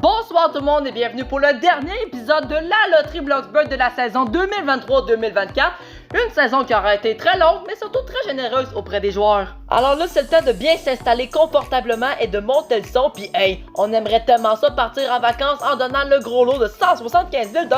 Bonsoir tout le monde et bienvenue pour le dernier épisode de la loterie Bloxburg de la saison 2023-2024. Une saison qui aura été très longue mais surtout très généreuse auprès des joueurs. Alors là c'est le temps de bien s'installer confortablement et de monter le son. Puis hey, on aimerait tellement ça partir en vacances en donnant le gros lot de 175 000 $.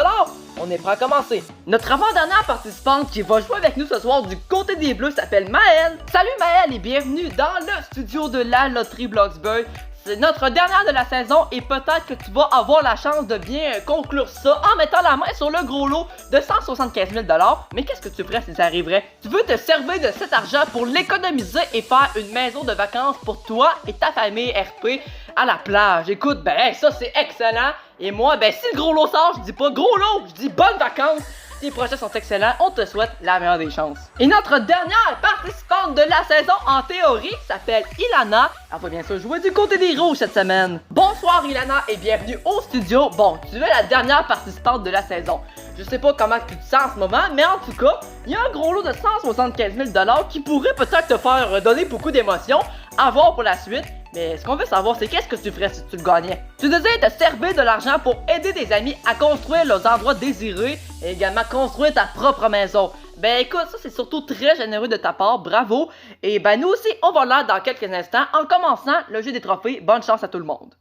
On est prêt à commencer. Notre avant-dernière participante qui va jouer avec nous ce soir du côté des Bleus s'appelle Maëlle. Salut Maëlle et bienvenue dans le studio de la loterie Bloxburg. C'est notre dernière de la saison et peut-être que tu vas avoir la chance de bien conclure ça en mettant la main sur le gros lot de 175 000 $. Mais qu'est-ce que tu ferais si ça arriverait? Tu veux te servir de cet argent pour l'économiser et faire une maison de vacances pour toi et ta famille RP à la plage. Écoute, ben ça c'est excellent. Et moi, ben si le gros lot sort, je dis pas gros lot, je dis bonnes vacances. Les projets sont excellents, on te souhaite la meilleure des chances. Et notre dernière participante de la saison en théorie s'appelle Ilana. Elle va bien sûr jouer du côté des rouges cette semaine. Bonsoir Ilana et bienvenue au studio. Bon, tu es la dernière participante de la saison. Je sais pas comment tu te sens en ce moment, mais en tout cas, il y a un gros lot de 175 000 $ qui pourrait peut-être te faire donner beaucoup d'émotions à voir pour la suite. Mais ce qu'on veut savoir, c'est qu'est-ce que tu ferais si tu le gagnais? Tu désires te servir de l'argent pour aider tes amis à construire leurs endroits désirés et également construire ta propre maison. Ben écoute, ça c'est surtout très généreux de ta part, bravo. Et ben nous aussi, on va là dans quelques instants en commençant le jeu des trophées. Bonne chance à tout le monde.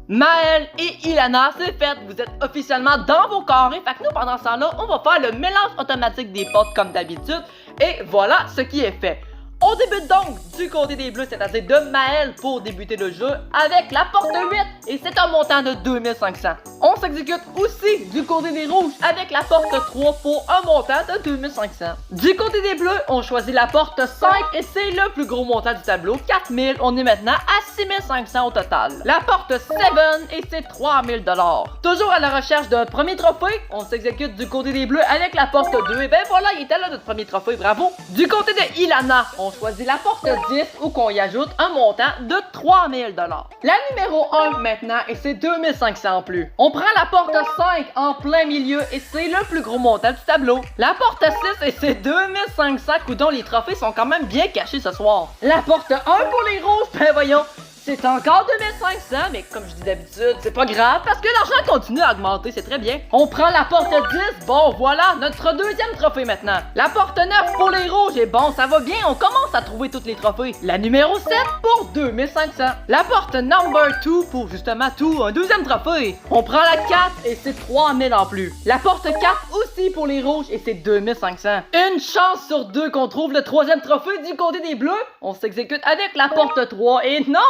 Maëlle et Ilana, c'est fait, vous êtes officiellement dans vos carrés. Fait que nous, pendant ce temps-là, on va faire le mélange automatique des portes comme d'habitude. Et voilà ce qui est fait. On débute donc du côté des Bleus, c'est-à-dire de Maëlle pour débuter le jeu avec la porte 8 et c'est un montant de 2500. On s'exécute aussi du côté des Rouges avec la porte 3 pour un montant de 2500. Du côté des Bleus, on choisit la porte 5 et c'est le plus gros montant du tableau, 4000. On est maintenant à 6500 au total. La porte 7 et c'est 3000 $. Toujours à la recherche d'un premier trophée, on s'exécute du côté des Bleus avec la porte 2 et ben voilà, il était là notre premier trophée, bravo. Du côté de Ilana, on choisit la porte 10 où qu'on y ajoute un montant de 3000 $. La numéro 1 maintenant et c'est 2500 en plus. On prend la porte 5 en plein milieu et c'est le plus gros montant du tableau. La porte 6 et c'est 2500. Coudon, les trophées sont quand même bien cachés ce soir. La porte 1 pour les rouges, ben voyons. C'est encore 2500, mais comme je dis d'habitude, c'est pas grave parce que l'argent continue à augmenter, c'est très bien. On prend la porte 10, bon voilà, notre deuxième trophée maintenant. La porte 9 pour les rouges, et bon, ça va bien, on commence à trouver tous les trophées. La numéro 7 pour 2500. La porte number 2 pour justement tout, un deuxième trophée. On prend la 4 et c'est 3000 en plus. La porte 4 aussi pour les rouges et c'est 2500. Une chance sur deux qu'on trouve le troisième trophée du côté des Bleus. On s'exécute avec la porte 3 et non!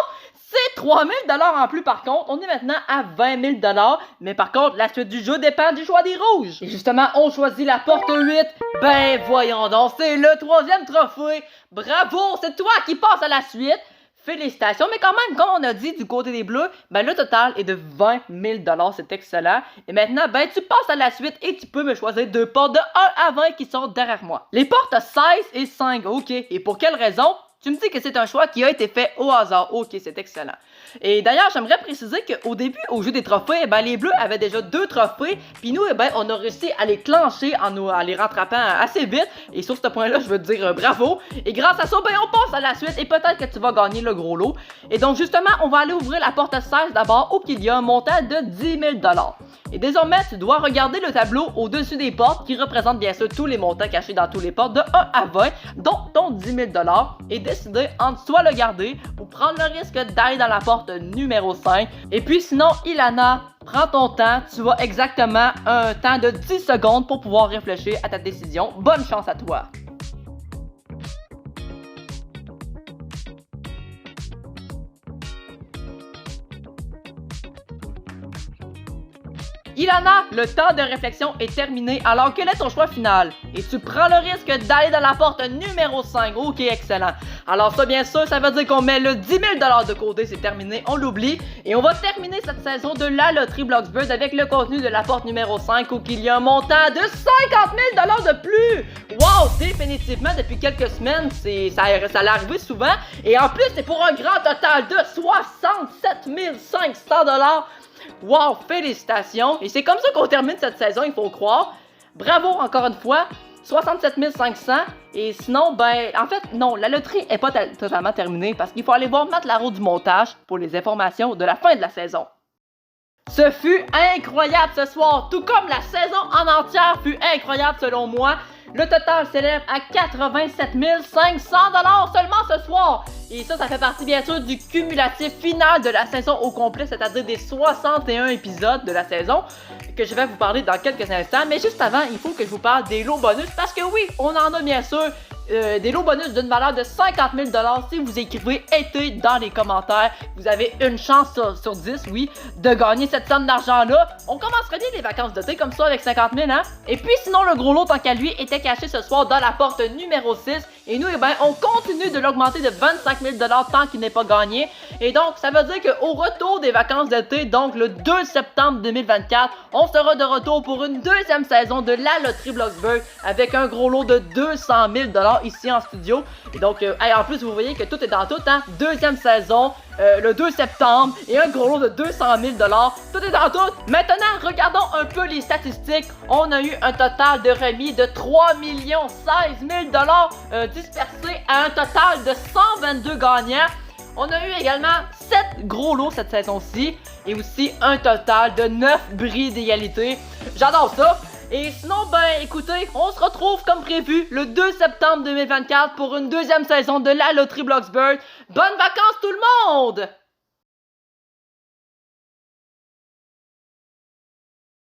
C'est 3000 $ en plus par contre, on est maintenant à 20 000 $, mais par contre la suite du jeu dépend du choix des rouges. Et justement on choisit la porte 8, ben voyons donc, c'est le troisième trophée. Bravo, c'est toi qui passes à la suite. Félicitations, mais quand même, comme on a dit du côté des Bleus, ben le total est de 20 000 $, c'est excellent. Et maintenant, ben tu passes à la suite et tu peux me choisir deux portes de 1 à 20 qui sont derrière moi. Les portes 16 et 5, ok. Et pour quelle raison? Tu me dis que c'est un choix qui a été fait au hasard. Ok, c'est excellent. Et d'ailleurs, j'aimerais préciser qu'au début, au jeu des trophées, ben, les Bleus avaient déjà 2 trophées. Puis nous, ben, on a réussi à les clencher en les rattrapant assez vite. Et sur ce point-là, je veux te dire bravo. Et grâce à ça, ben, on passe à la suite. Et peut-être que tu vas gagner le gros lot. Et donc, justement, on va aller ouvrir la porte 16 d'abord, où il y a un montant de 10 000 $. Et désormais, tu dois regarder le tableau au-dessus des portes qui représente bien sûr tous les montants cachés dans tous les portes de 1 à 20, dont ton 10 000 $, et décider entre soit le garder ou prendre le risque d'aller dans la porte numéro 5. Et puis sinon, Ilana, prends ton temps, tu as exactement un temps de 10 secondes pour pouvoir réfléchir à ta décision. Bonne chance à toi! Ilana, le temps de réflexion est terminé, alors quel est ton choix final? Et tu prends le risque d'aller dans la porte numéro 5. Ok, excellent. Alors ça, bien sûr, ça veut dire qu'on met le 10 000 $ de côté, c'est terminé, on l'oublie. Et on va terminer cette saison de la loterie Bloxburg avec le contenu de la porte numéro 5, où il y a un montant de 50 000 $ de plus. Wow, définitivement, depuis quelques semaines, ça l'est arrivé souvent. Et en plus, c'est pour un grand total de 67 500 $. Wow, félicitations! Et c'est comme ça qu'on termine cette saison, il faut croire. Bravo encore une fois, 67 500. Et sinon, ben, en fait, non, la loterie est pas totalement terminée parce qu'il faut aller voir Matt Laro du montage pour les informations de la fin de la saison. Ce fut incroyable ce soir, tout comme la saison en entière fut incroyable selon moi. Le total s'élève à 87 500 $ seulement ce soir. Et ça fait partie bien sûr du cumulatif final de la saison au complet, c'est-à-dire des 61 épisodes de la saison que je vais vous parler dans quelques instants. Mais juste avant, il faut que je vous parle des lots bonus parce que oui, on en a bien sûr des lots bonus d'une valeur de 50 000 $ si vous écrivez été dans les commentaires. Vous avez une chance sur 10, oui, de gagner cette somme d'argent-là. On commencerait bien les vacances d'été comme ça avec 50 000, hein? Et puis sinon, le gros lot, tant qu'à lui, était caché ce soir dans la porte numéro 6. Et nous, eh ben, on continue de l'augmenter de 25 000 $ tant qu'il n'est pas gagné. Et donc, ça veut dire qu'au retour des vacances d'été, donc le 2 septembre 2024, on sera de retour pour une deuxième saison de la loterie Bloxburg avec un gros lot de 200 000 $ ici en studio. Et donc, en plus, vous voyez que tout est dans tout, hein? Deuxième saison, le 2 septembre et un gros lot de 200 000 $. Tout est dans tout. Maintenant, regardons un peu les statistiques. On a eu un total de remis de 3 16 000 $ dispersés à un total de 122 gagnants. On a eu également 7 gros lots cette saison-ci et aussi un total de 9 bris d'égalité. J'adore ça! Et sinon, ben écoutez, on se retrouve comme prévu le 2 septembre 2024 pour une deuxième saison de la loterie Bloxburg. Bonnes vacances tout le monde!